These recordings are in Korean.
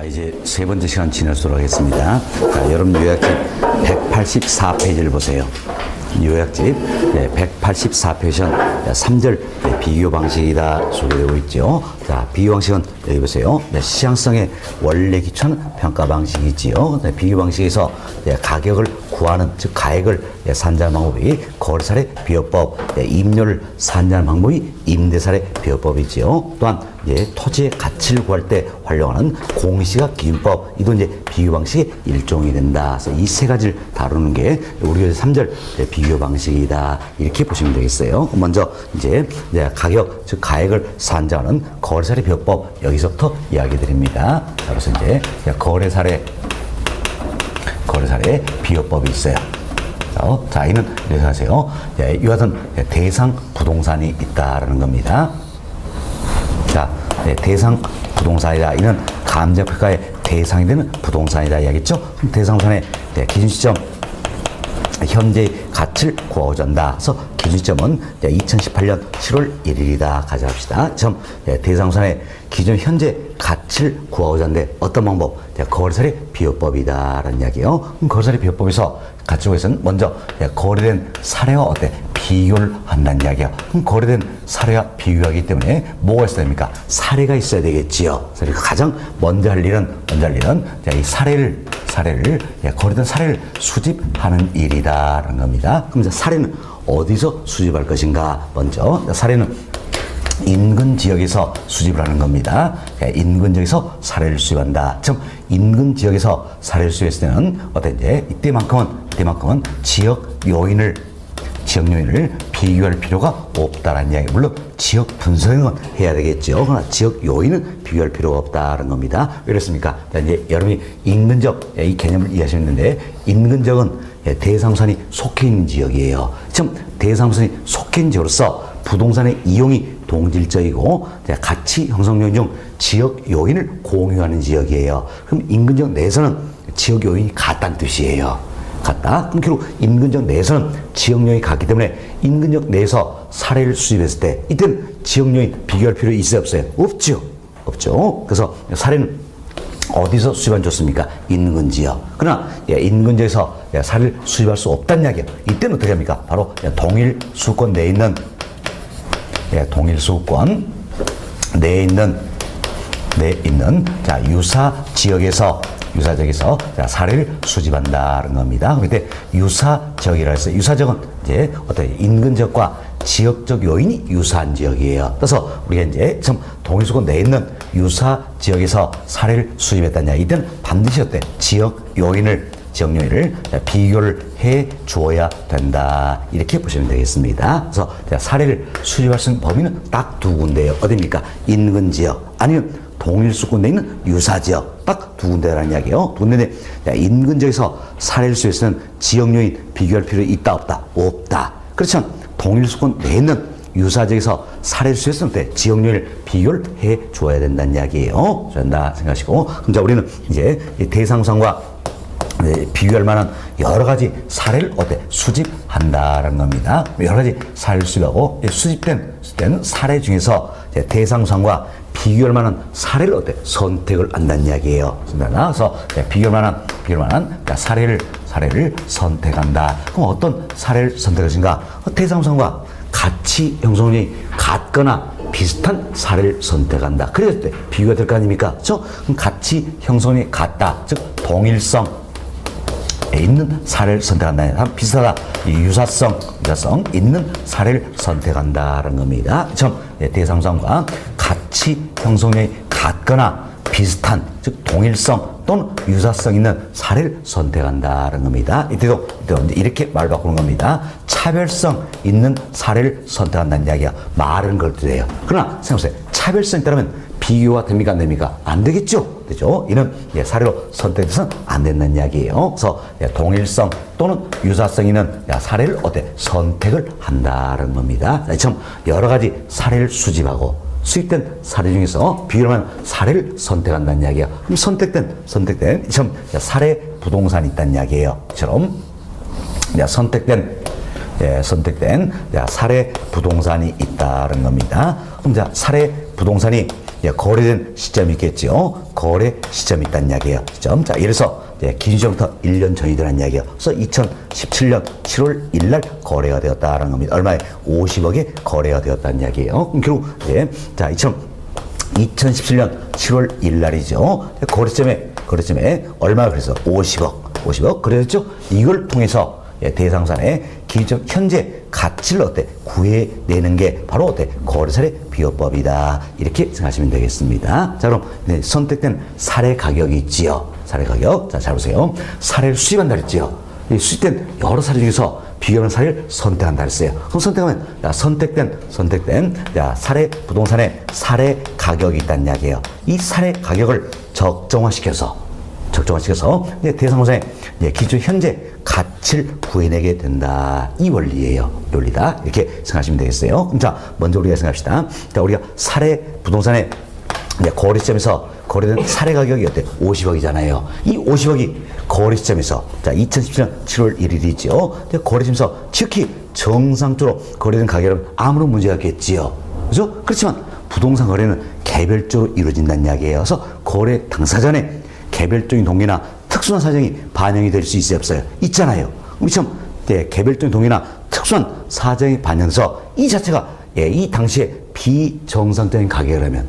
자, 이제 세 번째 시간 지낼수록 하겠습니다. 자, 여러분 요약집 184페이지를 보세요. 요약집 184페이지는 3절 비교 방식이다 소개되고 있죠. 자, 비교 방식은 여기 보세요. 시장성의 원래 기초는 평가 방식이지요. 비교 방식에서 가격을 구하는, 즉 가액을 산정하는 방법이 거래사례 비교법, 임료를 산정하는 방법이 임대사례 비교법이지요. 또한 토지의 가치를 구할 때 활용하는 공시각 기준법, 이도 이제 비교 방식의 일종이 된다. 그래서 이 세 가지를 다루는 게 우리 3절 비교 방식이다. 이렇게 보시면 되겠어요. 먼저 이제 가격, 즉 가액을 산정하는 거래사례 비교법, 여기서부터 이야기 드립니다. 그래서 이제 거래사례 비교법이 있어요. 자, 이는 이렇게 하세요. 이와 같은 대상 부동산이 있다라는 겁니다. 자, 대상 부동산이다. 이는 감정평가의 대상이 되는 부동산이다 이야기했죠. 대상부산의 기준 시점, 현재의 가치를 구하고자 한다. 그래서 기준 시점은 2018년 7월 1일이다. 가져갑시다. 대상부산의 기준 현재 가치를 구하고자 하는데 어떤 방법? 거래사례 비교법이다라는 이야기예요. 거래사례 비교법에서 가치고에서는 먼저 거래된 사례와 어때? 비교를 한다는 이야기야. 그럼 거래된 사례와 비교하기 때문에 뭐가 있어야 됩니까? 사례가 있어야 되겠지요. 그래서 가장 먼저 할 일은 이 사례를 거래된 사례를 수집하는 일이다라는 겁니다. 그럼 이제 사례는 어디서 수집할 것인가? 먼저 사례는 인근 지역에서 수집을 하는 겁니다. 인근 지역에서 사례를 수집한다. 즉 인근 지역에서 사례를 수집했을 때는 어때? 이때만큼은 지역 요인을 비교할 필요가 없다라는 이야기. 물론 지역 분석은 해야 되겠죠. 그러나 지역 요인은 비교할 필요가 없다는 겁니다. 왜 그렇습니까? 이제 여러분이 인근적 이 개념을 이해하시면 되는데, 인근적은 대상부산이 속해 있는 지역이에요. 지금 대상부산이 속해 있는 지역으로서 부동산의 이용이 동질적이고 가치 형성 요인 중 지역 요인을 공유하는 지역이에요. 그럼 인근적 내에서는 지역 요인이 같다는 뜻이에요. 같다. 그럼 결국 인근적 내에서는 지역 요인이 같기 때문에 인근적 내에서 사례를 수집했을 때 이때는 지역 요인 비교할 필요 있어요, 없어요? 없죠. 그래서 사례는 어디서 수집하면 좋습니까? 인근 지역. 그러나 인근 지역에서 사례를 수집할 수 없다는 이야기예요. 이때는 어떻게 합니까? 바로 동일 수권 내에 있는 유사 지역에서 사례를 수집한다는 겁니다. 그때 유사 지역이라 해서 유사지역은 이제 어떤 인근 지역과 지역적 요인이 유사한 지역이에요. 그래서 우리가 이제 지금 동일수권 내에 있는 유사 지역에서 사례를 수집했다냐, 이때는 반드시 어때? 지역 요인을 비교를 해 주어야 된다. 이렇게 보시면 되겠습니다. 그래서 사례를 수집할 수 있는 범위는 딱 두 군데예요. 어디입니까? 인근 지역 아니면 동일수권에 있는 유사지역, 딱 두 군데라는 이야기예요. 두 군데인데 인근 지역에서 사례를 수집해서는 지역 요인 비교할 필요 있다 없다. 그렇지만 동일수권 내에 있는 유사지역에서 사례를 수집했을 때 지역 요인을 비교를 해 줘야 된다는 이야기예요. 된다 생각하시고, 그럼 자 우리는 이제 이 대상부산과 비교할 만한 여러 가지 사례를 수집한다라는 겁니다. 여러 가지 사례를 수집하고 수집된 사례 중에서 대상부산과 비교할 만한 사례를 선택을 한다는 이야기예요. 그래서 비교할 만한 사례를 선택한다. 그럼 어떤 사례를 선택할 것인가? 대상부산과 가치 형성이 같거나 비슷한 사례를 선택한다. 그랬을 때 비교가 될 거 아닙니까? 그럼 가치 형성이 같다. 즉 동일성 있는 사례를 선택한다. 비슷하다. 유사성 있는 사례를 선택한다는 겁니다. 대상부산과 가치 형성이 같거나 비슷한, 즉 동일성 또는 유사성 있는 사례를 선택한다는 겁니다. 이때도 이렇게 말 바꾸는 겁니다. 차별성 있는 사례를 선택한다는 이야기가 말은 그렇대요. 그러나 생각해보세요. 차별성이 있다면 비교가 됩니까? 안 됩니까? 안 되겠죠? 그죠? 이는 사례로 선택해서는 안 된다는 이야기예요. 그래서 동일성 또는 유사성 있는 사례를 선택을 한다는 겁니다. 여러 가지 사례를 수집하고 수입된 사례 중에서 비교할 만한 사례를 선택한다는 이야기예요. 그럼 선택된 사례 부동산이 있다는 이야기예요. 선택된 사례 부동산이 있다는 겁니다. 그럼 사례 부동산이 예, 거래된 시점이 있겠죠. 거래 시점이 있다는 이야기예요. 시점. 자, 예를 들어서 기준시점부터 1년 전이 되는 이야기예요. 그래서 2017년 7월 1일 날 거래가 되었다라는 겁니다. 얼마에? 50억에 거래가 되었다는 이야기예요. 그럼 결국 자, 2017년 7월 1일 날이죠. 거래점에 얼마가 그래서 50억 그랬죠. 이걸 통해서 대상산의 기준 현재 가치를 구해내는 게 바로 거래사례 비교법이다. 이렇게 생각하시면 되겠습니다. 자, 그럼 선택된 사례 가격이 있지요. 사례 가격. 자, 잘 보세요. 사례를 수집한다 그랬지요. 수집된 여러 사례 중에서 비교하는 사례를 선택한다 그랬어요. 그럼 선택하면 선택된 부동산의 사례 가격이 있다는 이야기예요. 이 사례 가격을 적정화시켜서 대상부동산의 기준 현재 가치를 구해내게 된다. 이 원리예요. 원리다. 이렇게 생각하시면 되겠어요. 그럼 자, 먼저 우리가 생각합시다. 자, 우리가 사례 부동산의 거래 시점에서 거래된 사례 가격이 50억이잖아요. 이 50억이 거래 시점에서, 자, 2017년 7월 1일이죠. 거래 시점에서 지극히 정상적으로 거래된 가격은 아무런 문제가 없겠지요. 그죠? 그렇지만 부동산 거래는 개별적으로 이루어진다는 이야기예요. 그래서 거래 당사자의 개별적인 동기나 특수한 사정이 반영이 될 수 있어요, 없어요? 있잖아요. 그럼 개별적인 동기나 특수한 사정이 반영돼서 이 자체가 이 당시에 비정상적인 가격이라면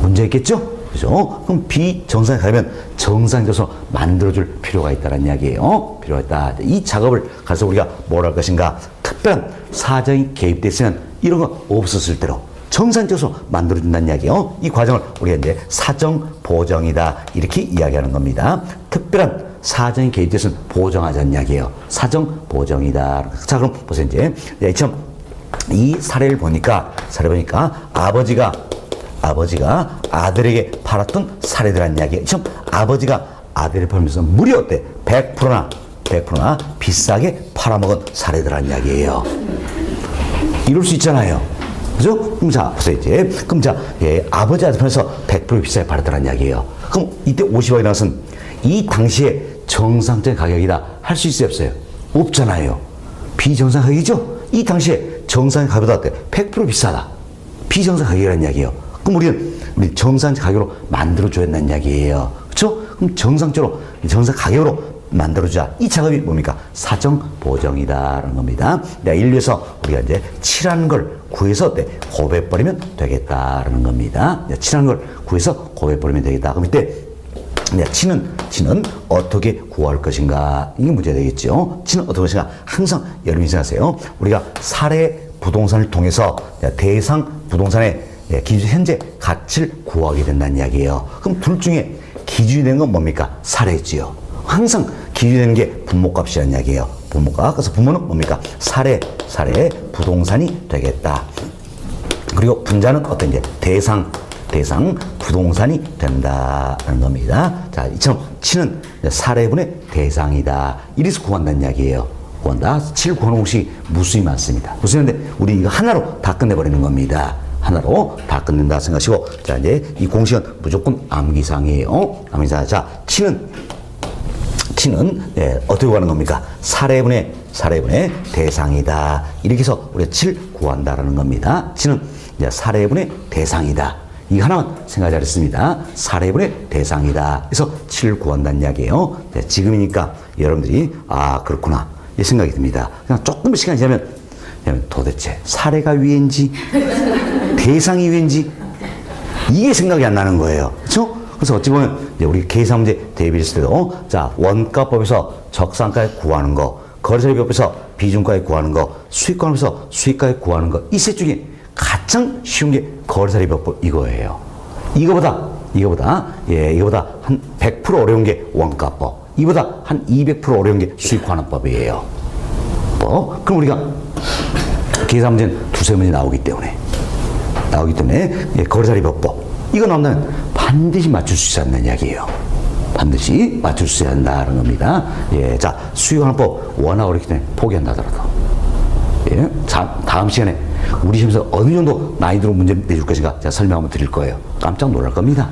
문제 있겠죠? 그죠? 그럼 비정상이 가면 정상적으로 만들어줄 필요가 있다는 이야기예요. 필요가 있다. 이 작업을 가서 우리가 뭘 할 것인가? 특별한 사정이 개입됐으면 이런 거 없었을 때로 정상적으로 만들어준다는 이야기예요. 이 과정을 우리가 이제 사정 보정이다. 이렇게 이야기하는 겁니다. 특별한 사정이 개입돼서 보정하자는 이야기예요. 사정 보정이다. 자, 그럼 보세요. 이제 이 사례를 보니까 아버지가 아들에게 팔았던 사례들한 이야기예요. 아버지가 아들에게 팔면서 무려 100%나 비싸게 팔아먹은 사례들한 이야기예요. 이럴 수 있잖아요. 그죠? 그럼 자, 보세요, 이제. 그럼 자, 아버지 아들편에서 100% 비싸게 팔았다는 이야기예요. 그럼 이때 50억이 나왔으면 이 당시에 정상적인 가격이다. 할 수 있어요, 없어요? 없잖아요. 비정상 가격이죠? 이 당시에 정상 가격보다 100% 비싸다. 비정상 가격이라는 이야기예요. 그럼 우리 정상 가격으로 만들어줘야 한다는 이야기예요. 그렇죠? 그럼 정상 가격으로 만들어주자. 이 작업이 뭡니까? 사정 보정이다라는 겁니다. 예를 들어서 우리가 이제 칠하는 걸 구해서 고백버리면 되겠다라는 겁니다. 칠하는 걸 구해서 고백버리면 되겠다. 그럼 이때 치는 어떻게 구할 것인가? 이게 문제가 되겠죠. 치는 어떻게 할 것인가? 항상 여러분이 생각하세요. 우리가 사례 부동산을 통해서 대상 부동산의 기준 현재 가치를 구하게 된다는 이야기예요. 그럼 둘 중에 기준이 되는 건 뭡니까? 사례지요. 항상 기준이 되는 게 분모값이라는 이야기예요. 분모값. 그래서 분모는 뭡니까? 사례 부동산이 되겠다. 그리고 분자는 어떤 게 대상 부동산이 된다는 겁니다. 자, 이처럼 치는 사례분의 대상이다. 이래서 구한다는 이야기예요. 구한다. 칠 구하는 공식이 무수히 많습니다. 무수한데 우리 이거 하나로 다 끝내버리는 겁니다. 하나로 다 끝낸다 생각하시고, 자, 이제 이 공식은 무조건 암기사항이에요. 암기사항. 자, 치는 어떻게 구하는 겁니까? 사례분의 대상이다. 이렇게 해서 우리가 칠 구한다라는 겁니다. 치는 이제 사례분의 대상이다. 이 하나만 생각 잘했습니다. 사례분의 대상이다. 그래서 칠 구한다는 이야기예요. 네, 지금이니까 여러분들이 그렇구나 이 생각이 듭니다. 그냥 조금 시간이 지나면 도대체 사례가 위인지 대상이 위인지 이게 생각이 안 나는 거예요. 그렇죠? 그래서 어찌 보면 이제 우리 계산 문제 대비했을 때도 자, 원가법에서 적산가액 구하는 거, 거래처리법에서 비중가액 구하는 거, 수익관법에서 수익가액 구하는 거, 이 셋 중에 가장 쉬운 게 거래처리법 이거예요. 이거보다 한 100% 어려운 게 원가법, 이보다 한 200% 어려운 게 수익관합법이에요. 그럼 우리가 계산 문제는 두세 문제 나오기 때문에 거래처리법 이거 나오면 반드시 맞출 수 있어야 한다는 이야기예요. 반드시 맞출 수 있어야 한다는 겁니다. 자, 수익관합법 워낙 어렵기 때문에 포기한다 하더라도. 자, 다음 시간에 우리 시험에서 어느 정도 난이도로 문제 내줄 것인가 제가 설명 한번 드릴 거예요. 깜짝 놀랄 겁니다.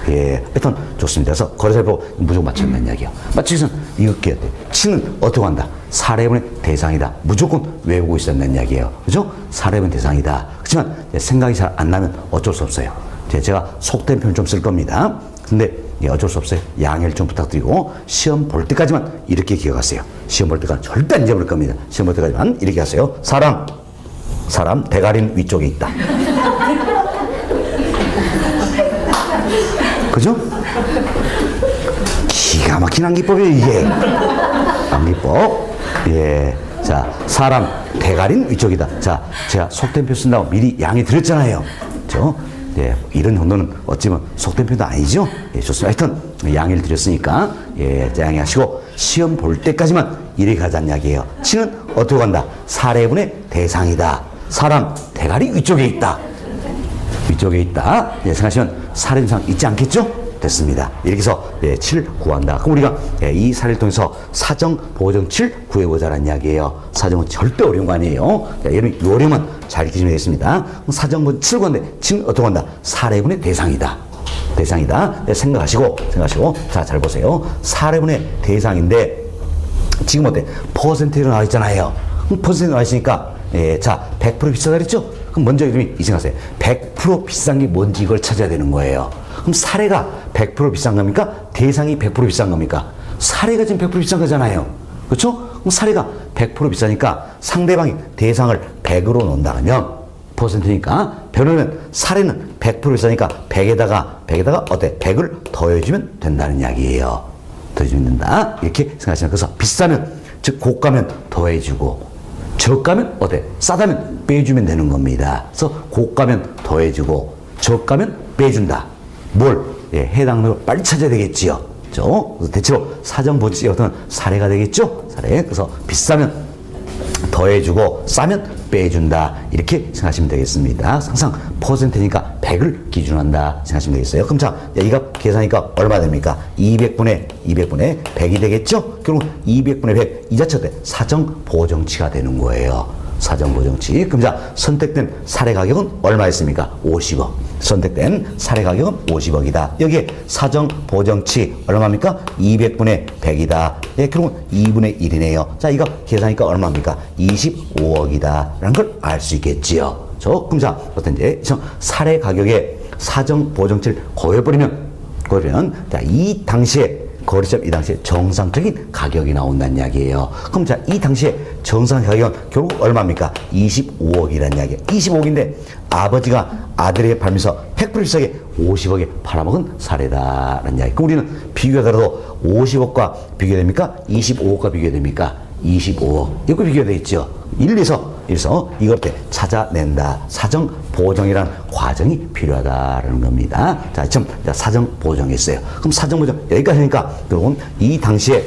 하여튼 좋습니다. 그래서 거래처리법 무조건 맞춰야 한다는 이야기예요. 맞추기 위해서는 이렇게 치는 어떻게 한다? 사례분의 대상이다. 무조건 외우고 있어야 한다는 이야기예요. 그죠? 사례분 대상이다. 그렇지만 생각이 잘 안 나면 어쩔 수 없어요. 제가 속된 표현 좀 쓸 겁니다. 근데 어쩔 수 없어요. 양해를 좀 부탁드리고 시험 볼 때까지만 이렇게 기억하세요. 시험 볼 때까지 절대 안 잊어버릴 겁니다. 시험 볼 때까지만 이렇게 하세요. 사람 대가리는 위쪽에 있다. 그죠? 기가 막힌 암기법이에요, 이게. 암기법. 예. 자, 사람 대가리는 위쪽이다. 자, 제가 속된 표 쓴다고 미리 양해 드렸잖아요. 그죠? 예, 이런 정도는 어찌면 속된 표도 아니죠? 예, 좋습니다. 하여튼, 양해를 드렸으니까, 예, 양해하시고, 시험 볼 때까지만 이렇게 가자는 이야기예요. 치는 어떻게 간다? 사례분의 대상이다. 사람 대가리 위쪽에 있다. 위쪽에 있다. 예, 생각하시면 사례상 있지 않겠죠? 됐습니다. 이렇게 해서 예, 7 구한다. 그럼 우리가 예, 이 사례를 통해서 사정, 보정 7 구해보자라는 이야기예요. 사정은 절대 어려운 거 아니에요. 자, 여러분 요령만 잘 익히시면 되겠습니다. 사정, 보정 7 구한데 7은 어떻게 한다? 사례분의 대상이다. 대상이다. 예, 생각하시고 자, 잘 보세요. 사례분의 대상인데 지금 어때? 퍼센테이로 나와 있잖아요. 퍼센테이로 나와 있으니까 예, 자, 100% 비싸다 그랬죠? 그럼 먼저 이름이 이 생각하세요. 100% 비싼 게 뭔지 이걸 찾아야 되는 거예요. 그럼 사례가 100% 비싼 겁니까? 대상이 100% 비싼 겁니까? 사례가 지금 100% 비싼 거잖아요. 그렇죠? 그럼 사례가 100% 비싸니까 상대방이 대상을 100으로 놓는다면 퍼센트니까 100이면 사례는 100% 비싸니까 100에다가 어때? 100을 더해주면 된다는 이야기예요. 더해주면 된다. 이렇게 생각하시면 그래서 비싸면 즉 고가면 더해주고 저가면 어때? 싸다면 빼주면 되는 겁니다. 그래서 고가면 더해주고 저가면 빼준다. 뭘? 예, 해당력을 빨리 찾아야 되겠지요. 그렇죠? 대체로 사정 보지 어떤 사례가 되겠죠? 사례. 그래서 비싸면 더해주고 싸면 빼준다. 이렇게 생각하시면 되겠습니다. 항상 퍼센트니까 100을 기준으로 한다 생각하시면 되겠어요. 그럼 자, 이 값 계산하니까 얼마 됩니까? 200분의 100이 되겠죠? 결국 200분의 100 이 자체가 사정 보정치가 되는 거예요. 사정 보정치. 그럼 자, 선택된 사례 가격은 얼마였습니까? 50억. 선택된 사례 가격은 50억이다. 여기에 사정 보정치 얼마입니까? 200분의 100이다. 예, 결국은 2분의 1이네요. 자, 이거 계산하니까 얼마입니까? 25억이다. 라는 걸 알 수 있겠지요. 그럼 자, 어떤지 사례 가격에 사정 보정치를 고여버리면 자, 이 당시에 거래점 이 당시에 정상적인 가격이 나온다는 이야기예요. 그럼 자, 이 당시에 정상 가격은 결국 얼마입니까? 25억이라는 이야기예요. 25억인데 아버지가 아들에게 팔면서 100% 비싸게 50억에 팔아먹은 사례다라는 이야기. 그럼 우리는 비교하더라도 50억과 비교됩니까? 25억과 비교됩니까? 25억. 이거 비교가 되겠죠. 이래서 이걸 찾아낸다. 사정 보정이라는 과정이 필요하다라는 겁니다. 자, 지금 사정 보정했어요. 그럼 사정 보정 여기까지 하니까 결국은 이 당시에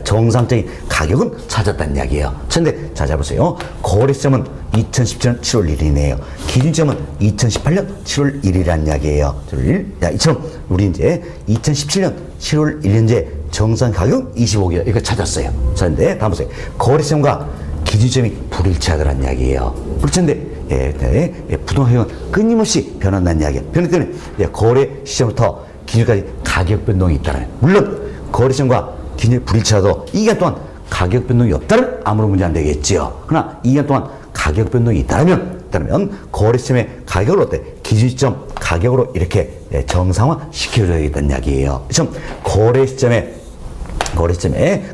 정상적인 가격은 찾았다는 이야기예요. 그런데 자, 잘 보세요. 거래점은 2017년 7월 1일이네요. 기준점은 2018년 7월 1일이라는 이야기예요. 7월 1일. 자, 이처럼 우리 이제 2017년 7월 1일째 정상 가격 25억이요. 이거 찾았어요. 자, 근데 다음 보세요. 거래점과 기준점이 불일치하더란 이야기예요. 불일치인데 부동산 가격은 끊임없이 변한다는 이야기예요. 변했더니 거래 시점부터 기준까지 가격 변동이 있다는. 물론 거래점과 기준이 불일치하도 이 기간 동안 가격 변동이 없다면 아무런 문제 안 되겠지요. 그러나 이 기간 동안 가격 변동이 있다면 거래시점의 가격을 어때? 기준 시점 가격으로 이렇게 정상화 시켜줘야겠다는 이야기예요. 그럼 거래 시점의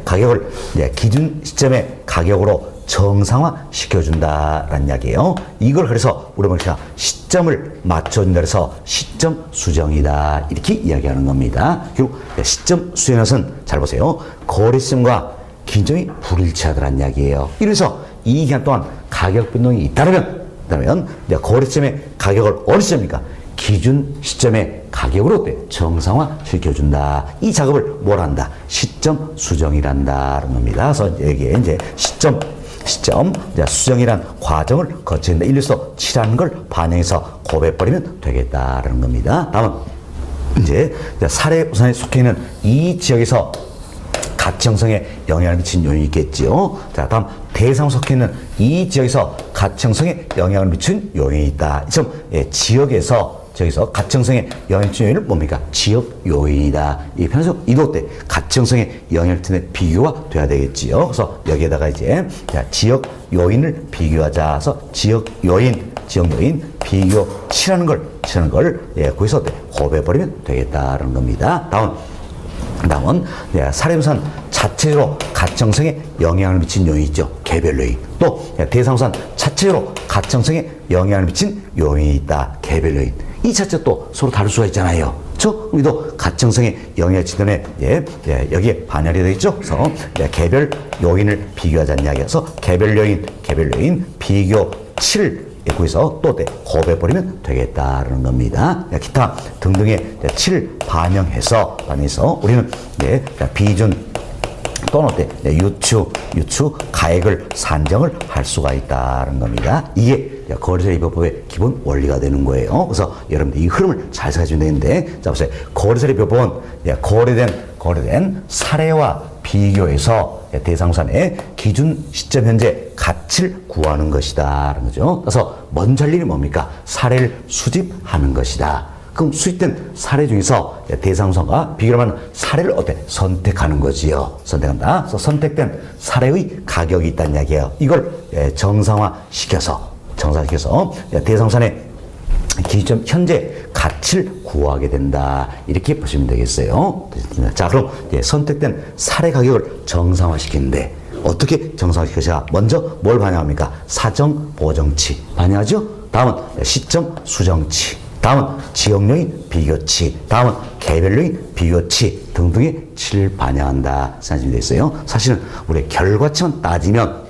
가격을 기준 시점의 가격으로 정상화 시켜준다라는 이야기예요. 이걸 그래서 우리가 시점을 맞춰준다 그래서 시점 수정이다 이렇게 이야기하는 겁니다. 그리고 시점 수정에서는 잘 보세요. 거래시점과 기준점이 불일치하더란 이야기예요. 이래서 이 기간 동안 가격 변동이 있다면 거래시점의 가격을 어느 시점입니까? 기준 시점의 가격으로 정상화 시켜준다. 이 작업을 뭘 한다? 시점 수정이란다는 겁니다. 그래서 여기에 이제 시점 수정이란 과정을 거친다. 이래서 7하는 걸 반영해서 곱해버리면 되겠다라는 겁니다. 다음은 이제 사례 우산에 속해 있는 이 지역에서 가치 형성에 영향을 미친 요인이 있겠지요. 자, 다음 대상 속해 있는 이 지역에서 가치 형성에 영향을 미친 요인이 있다. 지역에서 가치 형성에 영향을 미친 요인은 뭡니까? 지역 요인이다. 이 편에서 이도 때 가치 형성에 영향을 미치는 비교가 돼야 되겠지요. 그래서 여기에다가 이제 지역 요인을 비교하자. 그래서 지역 요인 비교치라는 걸 예, 거기서 곱해버리면 되겠다는 겁니다. 다음은 사례유사는 자체적으로 가청성에 영향을 미친 요인이 있죠. 개별 요인. 또 대상유사는 자체적으로 가청성에 영향을 미친 요인이 있다. 개별 요인. 이 자체 또 서로 다를 수가 있잖아요. 그렇죠? 우리도 가청성에 영향을 미치는 여기에 반열이 되겠죠. 그래서 개별 요인을 비교하자는 이야기여서 개별 요인 비교치를 거기서 또 곱해버리면 되겠다는 겁니다. 기타 등등의 치를 반영해서 우리는 비준 또는 유추 가액을 산정을 할 수가 있다는 겁니다. 이게 거래세례비법의 기본 원리가 되는 거예요. 그래서 여러분들 이 흐름을 잘 생각하시면 되는데, 자 보세요. 거래세례비법은 거래된 사례와 비교해서 대상산의 기준 시점 현재 가치를 구하는 것이다. 그죠? 그래서 먼저 할 일이 뭡니까? 사례를 수집하는 것이다. 그럼 수집된 사례 중에서 대상선과 비교를 하는 사례를 선택하는 거지요. 선택한다. 그래서 선택된 사례의 가격이 있다는 이야기예요. 이걸 정상화시켜서 대상산의 기준 현재 가치를 구하게 된다. 이렇게 보시면 되겠어요. 자, 그럼 선택된 사례 가격을 정상화시키는데 어떻게 정상화시키자? 먼저 뭘 반영합니까? 사정 보정치 반영하죠. 다음은 시점 수정치, 다음은 지역요인 비교치, 다음은 개별요인 비교치 등등의 치를 반영한다. 생각하시면 되겠어요. 사실은 우리 결과치만 따지면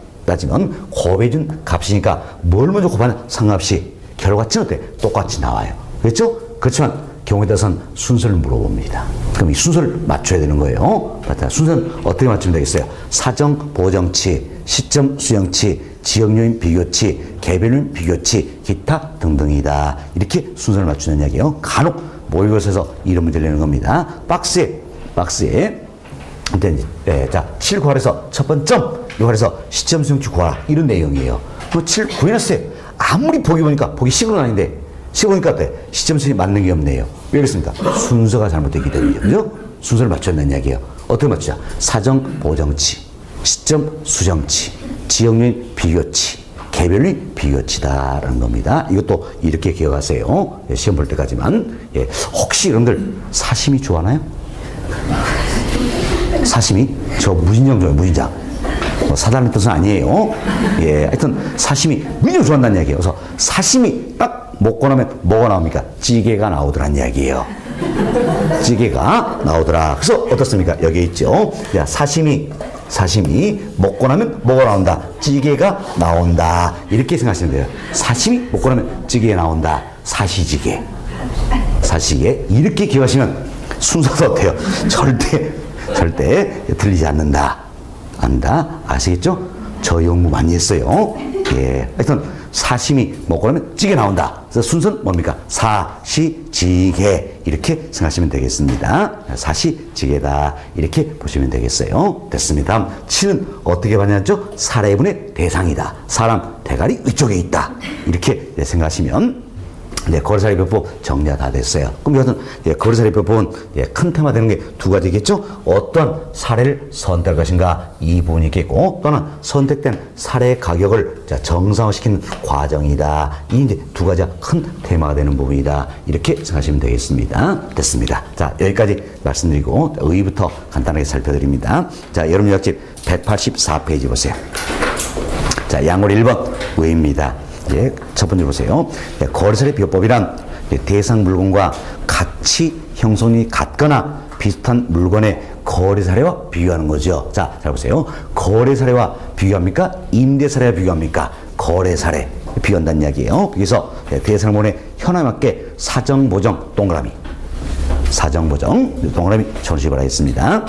곱해준 값이니까 뭘 먼저 곱하냐 상관없이 결과치는 똑같이 나와요. 그렇죠? 그렇지만 경우에 따라서는 순서를 물어봅니다. 그럼 이 순서를 맞춰야 되는 거예요. 순서는 어떻게 맞추면 되겠어요? 사정 보정치, 시점 수정치, 지역요인 비교치, 개별요인 비교치, 기타 등등이다. 이렇게 순서를 맞추는 이야기예요. 간혹 모의고사에서 이런 문제를 내는 겁니다. 박스에 자, 7 구하래서 첫 번째 점, 이거 하래서 시점 수정치 구하라. 이런 내용이에요. 그 7 구해놨어요. 아무리 보기 보니까 보기 식으로는 아닌데 보니까 어때? 시점 수정이 맞는 게 없네요. 왜 그렇습니까? 순서가 잘못되기 때문이죠. 그죠? 순서를 맞춰야 된다는 이야기예요. 어떻게 맞추자? 사정 보정치, 시점 수정치, 지역요인 비교치, 개별요인 비교치다라는 겁니다. 이것도 이렇게 기억하세요. 시험 볼 때까지만. 혹시 여러분들 사시미 좋아하나요? 사시미? 저 무진장 좋아해요. 무진장. 사다는 뜻은 아니에요. 하여튼 사시미 무진장 좋아한다는 이야기예요. 그래서 사시미 딱 먹고 나면 뭐가 나옵니까? 찌개가 나오더란 이야기예요. 찌개가 나오더라. 그래서 어떻습니까? 여기 있죠. 사시미 먹고 나면 뭐가 나온다? 찌개가 나온다. 이렇게 생각하시면 돼요. 사시미 먹고 나면 찌개가 나온다. 사시찌개 이렇게 기억하시면 순서도 어때요? 절대 틀리지 않는다. 아시겠죠? 저 연구 많이 했어요. 하여튼 사시미 먹고 나면 찌개 나온다. 그래서 순서는 뭡니까? 사시찌개 이렇게 생각하시면 되겠습니다. 사시찌개다 이렇게 보시면 되겠어요. 됐습니다. 다음 치는 어떻게 반영하죠? 사례분의 대상이다. 사람 대가리 위쪽에 있다. 이렇게 생각하시면 거래사례비법 정리가 다 됐어요. 그럼 여하튼 거래사례비법은 큰 테마 되는 게 두 가지겠죠? 어떤 사례를 선택할 것인가 이 부분이 있겠고, 또는 선택된 사례 가격을 정상화시키는 과정이다. 이 이제 두 가지가 큰 테마가 되는 부분이다. 이렇게 생각하시면 되겠습니다. 됐습니다. 자, 여기까지 말씀드리고 의의부터 간단하게 살펴드립니다. 자, 여러분 요약집 184페이지 보세요. 자, 양월 1번 의의입니다. 첫 번째 보세요. 거래사례비법이란 대상 물건과 가치 형성이 같거나 비슷한 물건의 거래사례와 비교하는 거죠. 자, 잘 보세요. 거래사례와 비교합니까? 임대사례와 비교합니까? 거래사례 비교한다는 이야기예요. 그래서 대상 물건의 현황에 맞게 사정보정 동그라미 전시를 하겠습니다.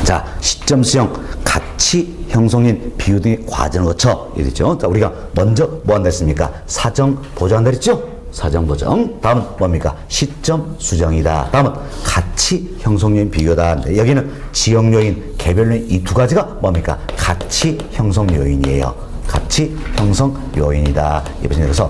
자, 시점 수정, 가치 형성인 비유 등의 과정을 거쳐 이랬죠. 자, 우리가 먼저 뭐 한다 했습니까? 사정 보정한다 했죠. 사정 보정. 다음은 뭡니까? 시점 수정이다. 다음은 가치 형성 요인 비교다. 여기는 지역 요인, 개별 요인 이 두 가지가 뭡니까? 가치 형성 요인이에요. 가치 형성 요인이다. 그래서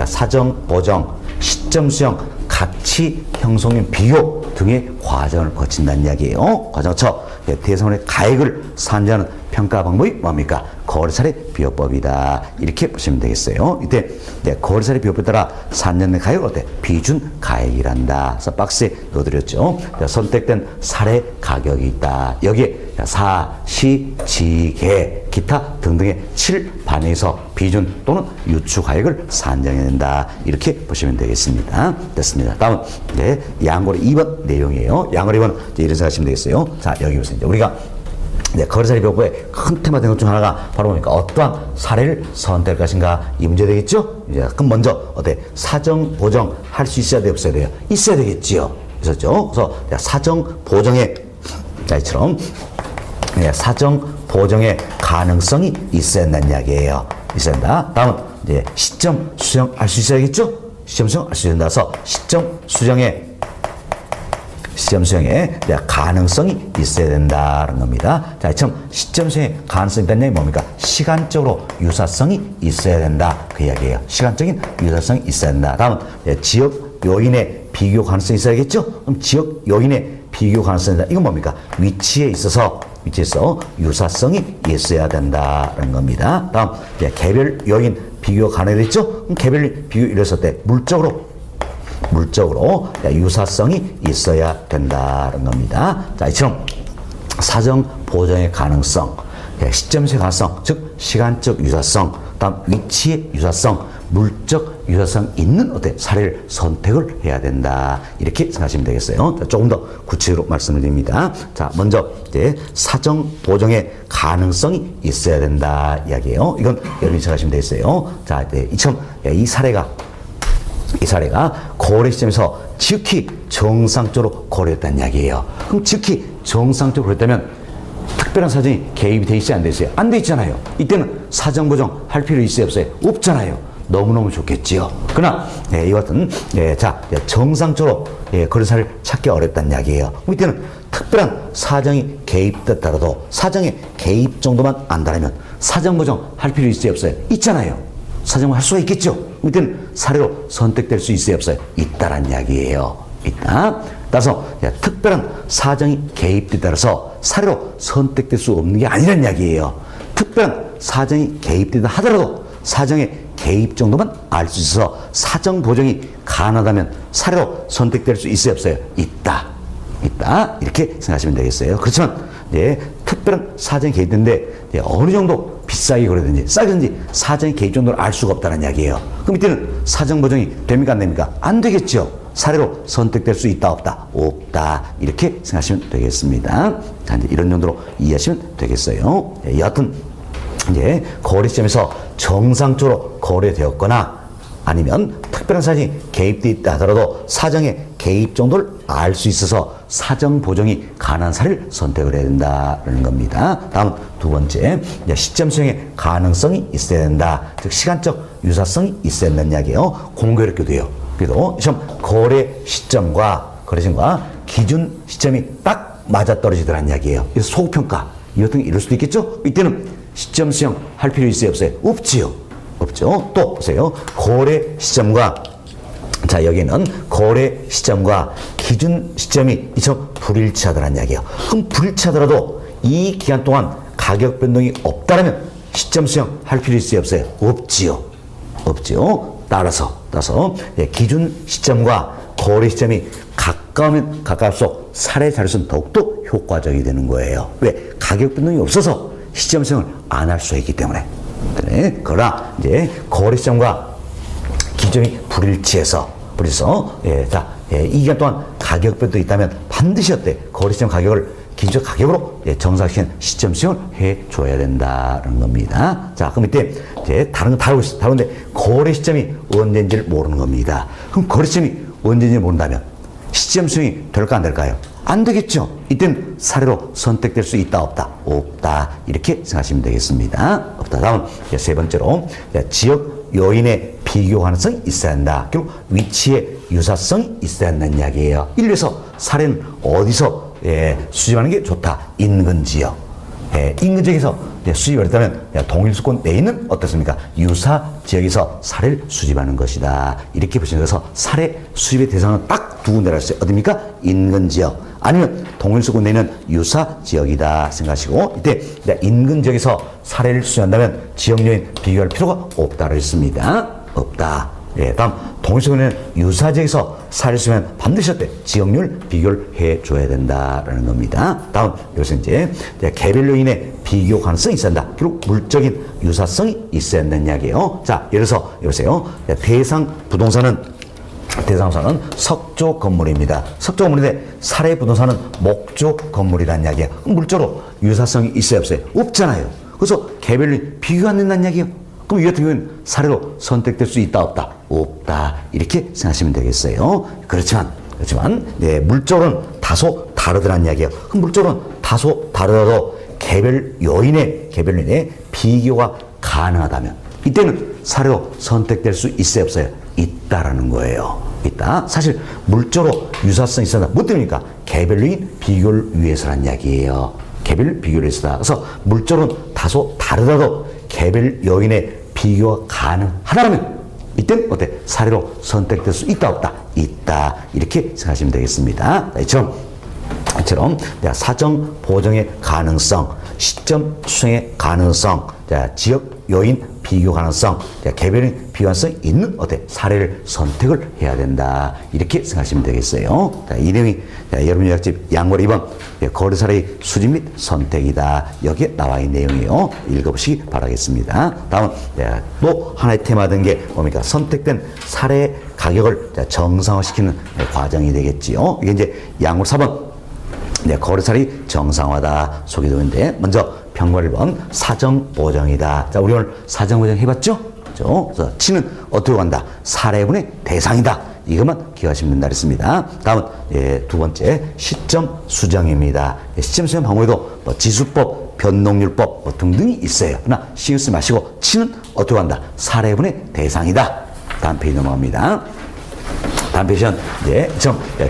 사정 보정, 시점 수정, 가치 형성인 비교 등의 과정을 거친다는 이야기예요. 과정을 거쳐 대상원의 가액을 산정하는 평가 방법이 뭡니까? 거래사례 비교법이다. 이렇게 보시면 되겠어요. 이때 거래사례 비교법에 따라 4년 내 가액을 어때? 비준 가액이란다. 그래서 박스에 넣어드렸죠. 선택된 사례 가격이 있다. 여기에 사, 시, 지계, 기타 등등의 7반에서 비준 또는 유추 가액을 산정해야 된다. 이렇게 보시면 되겠습니다. 됐습니다. 다음 양거래 2번 내용이에요. 양거래 2번 이런 생각하시면 되겠어요. 자, 여기 보세요. 우리가 거래사례 비교법의 큰 테마 된 것 중 하나가 바로 뭡니까? 어떠한 사례를 선택할 것인가? 이 문제 되겠죠? 그럼 먼저 사정 보정 할 수 있어야 돼요? 없어야 돼요? 있어야 되겠지요. 있었죠? 그래서 사정 보정의 이처럼 사정 보정의 가능성이 있어야 한다는 이야기예요. 있어야 한다. 다음은 시점 수정할 수 있어야겠죠? 시점 수정할 수 있다. 그래서 시점 수정의 가능성이 있어야 된다는 겁니다. 자, 이처럼 시점 수정의 가능성이 있다는 얘기는 뭡니까? 시간적으로 유사성이 있어야 된다. 그 이야기예요. 시간적인 유사성이 있어야 된다. 다음은 지역 요인의 비교 가능성이 있어야겠죠? 그럼 지역 요인의 비교 가능성이다. 이건 뭡니까? 위치에 있어서 유사성이 있어야 된다는 겁니다. 다음 개별 요인 비교 가능했죠? 그럼 개별 비교 이랬을 때 물적으로 유사성이 있어야 된다는 겁니다. 자, 이처럼 사정 보정의 가능성, 시점의 가능성, 즉 시간적 유사성, 다음 위치의 유사성, 물적 유사성 있는 사례를 선택을 해야 된다. 이렇게 생각하시면 되겠어요. 자, 조금 더 구체적으로 말씀을 드립니다. 자, 먼저 사정 보정의 가능성이 있어야 된다 이야기예요. 이건 여러분이 생각하시면 되겠어요. 자, 이처럼 이 사례가 거래 시점에서 지극히 정상적으로 거래했다는 이야기예요. 그럼 지극히 정상적으로 거래했다면 특별한 사정이 개입이 돼 있어요? 안 돼 있어요? 안 돼 있잖아요. 이때는 사정 보정 할 필요 있어요? 없어요? 없잖아요. 너무너무 좋겠지요. 그러나 이와 같은 정상적으로 거래사를 찾기 어렵다는 이야기예요. 그럼 이때는 특별한 사정이 개입됐더라도 사정의 개입 정도만 안다면 사정 보정 할 필요 있어요? 없어요? 있잖아요. 사정을 할 수가 있겠죠. 이때는 사례로 선택될 수 있어요? 없어요? 있다란 이야기예요. 있다. 따라서 특별한 사정이 개입에 따라서 사례로 선택될 수 없는 게 아니란 이야기예요. 특별한 사정이 개입되다 하더라도 사정의 개입 정도만 알 수 있어서 사정 보정이 가능하다면 사례로 선택될 수 있어요? 없어요? 있다. 이렇게 생각하시면 되겠어요. 그렇지만 특별한 사정이 개입되는데 어느 정도 비싸게 거래든지 싸든지 사정의 개입 정도를 알 수가 없다는 이야기예요. 그럼 이때는 사정 보정이 됩니까? 안 됩니까? 안 되겠죠. 사례로 선택될 수 있다 없다? 없다. 이렇게 생각하시면 되겠습니다. 자, 이제 이런 정도로 이해하시면 되겠어요. 여하튼 거래 시점에서 정상적으로 거래되었거나 아니면 특별한 사정이 개입되어 있다 하더라도 사정의 개입 정도를 알 수 있어서 사정 보정이 가능한 사례를 선택을 해야 된다는 겁니다. 다음 두 번째, 시점 수정의 가능성이 있어야 된다. 즉 시간적 유사성이 있어야 된다는 이야기예요. 공교롭게도 해요. 그래도 시험 거래 시점과 기준 시점이 딱 맞아떨어지더라는 이야기예요. 그래서 소급평가 이 같은 게 이럴 수도 있겠죠? 이때는 시점 수정 할 필요 있어요? 없어요? 없지요. 없죠. 또 보세요. 거래 시점과 여기는 거래 시점과 기준 시점이 이처럼 불일치하더라는 이야기예요. 그럼 불일치하더라도 이 기간 동안 가격 변동이 없다면 시점 수정 할 필요 있어요? 없어요? 없지요. 따라서 기준 시점과 거래 시점이 가까우면 가까울수록 사례 자료는 더욱더 효과적이 되는 거예요. 왜? 가격 변동이 없어서 시점 수정을 안 할 수가 있기 때문에. 그러나 거래 시점과 기준이 불일치해서 이 기간 동안 가격 변동이 있다면 반드시 거래 시점 가격을 기준 가격으로 정상시킨 시점 수정을 해줘야 된다는 겁니다. 자, 그럼 이때 다른 거 다 알고 있어요. 다른데 거래 시점이 언제인지를 모르는 겁니다. 그럼 거래 시점이 언제인지 모른다면 시점 수정이 될까 안 될까요? 안 되겠죠. 이땐 사례로 선택될 수 있다 없다? 없다. 이렇게 생각하시면 되겠습니다. 없다. 다음 세 번째로 지역 요인의 비교 가능성이 있어야 한다. 그리고 위치의 유사성이 있어야 한다는 이야기예요. 이를 위해서 사례는 어디서 수집하는 게 좋다? 인근 지역. 인근지역에서 수집을 했다면 동일수권 내에 있는 어떻습니까? 유사 지역에서 사례를 수집하는 것이다. 이렇게 보시면 돼서 사례 수집의 대상은 딱 두 군데라 했어요. 어디입니까? 인근지역 아니면 동일수권 내에 있는 유사 지역이다 생각하시고, 이때 인근 지역에서 사례를 수집한다면 지역 요인 비교할 필요가 없다고 했습니다. 없다. 다음 동일수권에는 유사 지역에서 사례를 수집하면 반드시 어때? 지역률 비교를 해줘야 된다라는 겁니다. 다음 여기서 이제 개별 요인의 비교 가능성이 있어야 한다. 그리고 물적인 유사성이 있어야 한다는 이야기예요. 자, 예를 들어서 여보세요. 대상 부동산은 석조 건물입니다. 석조 건물인데 사례 부동산은 목조 건물이라는 이야기예요. 물적으로 유사성이 있어요, 없어요? 없잖아요. 그래서 개별로 비교가 안 된다는 이야기예요. 그럼 이 같은 경우는 사례로 선택될 수 있다, 없다? 없다. 이렇게 생각하시면 되겠어요. 그렇지만 물적으로는 다소 다르더란 이야기예요. 그럼 물적으로는 다소 다르더라도 개별 요인의 비교가 가능하다면 이때는 사례로 선택될 수 있어요, 없어요? 있다라는 거예요. 있다. 사실 물적으로 유사성이 있어야 한다. 뭐 때문입니까? 개별로인 비교를 위해서란 이야기예요. 개별 비교를 위해서다. 그래서 물적으로는 다소 다르더라도 개별 요인의 비교가 가능하다면 이때는 어때? 사례로 선택될 수 있다, 없다? 있다. 이렇게 생각하시면 되겠습니다. 이처럼 사정 보정의 가능성, 시점 수행의 가능성, 지역 요인 비교 가능성, 개별인 비교가능성이 있는 사례를 선택을 해야 된다. 이렇게 생각하시면 되겠어요. 이 내용이 여러분 요약집 양월 2번 거래 사례의 수집 및 선택이다. 여기에 나와 있는 내용이에요. 읽어보시기 바라겠습니다. 다음은 또 하나의 테마된 게 뭡니까? 선택된 사례 가격을 정상화시키는 과정이 되겠지요. 이게 이제 양월 4번 거래사리 정상화다 소개되는데, 먼저 평가 1번 사정 보정이다. 자, 우리 오늘 사정 보정 해봤죠? 그래서 치는 어떻게 간다? 사례분의 대상이다. 이것만 기억하시면 된다 그랬습니다. 다음은 두 번째 시점 수정입니다. 시점 수정 방법에도 지수법, 변동률법 등등이 있어요. 그러나 신경 쓰지 마시고 치는 어떻게 간다? 사례분의 대상이다. 다음 페이지 넘어갑니다. 다음 페이지는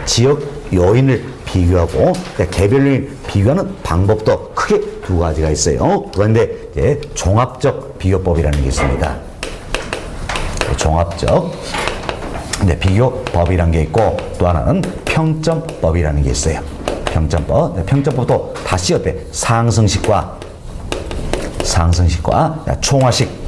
지역 요인을 비교하고 개별요인 비교하는 방법도 크게 두 가지가 있어요. 그런데 종합적 비교법이라는 게 있습니다. 종합적 비교법이라는 게 있고, 또 하나는 평점법이라는 게 있어요. 평점법도 다시 상승식과 총화식